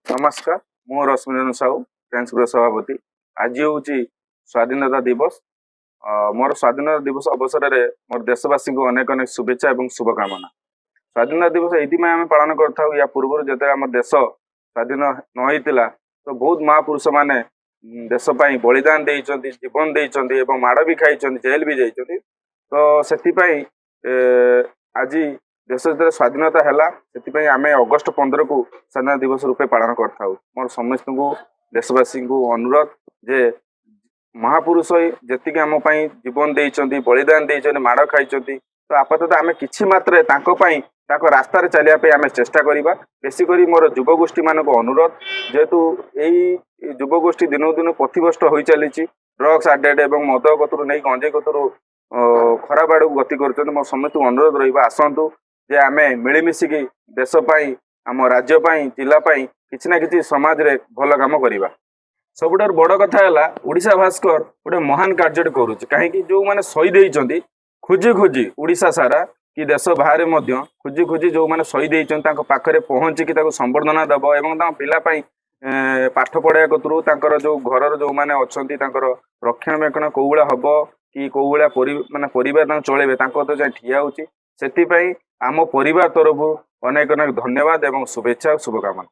नमस्कार मु Rashmiranjan Sahu friends group सभापति आज हूँ स्वाधीनता दिवस मोर स्वाधीनता दिवस अवसर में मोर देशवासी को अनेक अनेक शुभेच्छा और शुभकामना। स्वाधीनता दिवस ये आम पालन करूँ या पूर्व जो आम देश स्वाधीन न होता तो बहुत महापुरुष मैंने देशपाई बलिदान देते जीवन देते माड़ भी खाई जेल भी जाइए तो से आज देश जो स्वाधीनता है आम अगस्ट 15 को स्वाधीनता दिवस रूपे पालन कर मोर समस्त को देशवासी को अनुरोध जे महापुरुष जी आम जीवन देते बलिदान देते माड़ खाई तो आपातत आम कि मात्रे रास्तार चलिया आम चेष्टा करवा बेसिक मोर युवगोष्ठी मान अनुरोध जेहेतु यही युवगोष्ठी दिनक दिन पथिभ्रष्ट हो चली ड्रग्स आडेड और मद कतरू नहीं गंजे कतरू खराब आड़ गति कर मोर समस्त अनुरोध रहा आसतु जे आम मिलमिशिकी देशपाई आम राज्यपाई जिलापाई किसी ना कि समाज रे भल काम करवा। सबुठार बड़ कथा है ओडिशा भास्कर गोटे महान कार्य करुच्चे कहीं जो मैंने शहीद होती खोजी खोजी ओडिशा सारा कि देश बाहर खोजी खोजी जो मैंने शहीद होती पाखे पहुँचिकी संबर्धना दब और पिलापाई पाठ पढ़ाया कतरू जो घर जो मैंने अच्छा रक्षणाबेक्षण कौ भाया हम कि कौ भाया मानने परिवार चलेबे तो जाए ठिया होची से आम परिवार तरफ अनेक अनेक धन्यवाद और शुभेच्छा शुभकामना।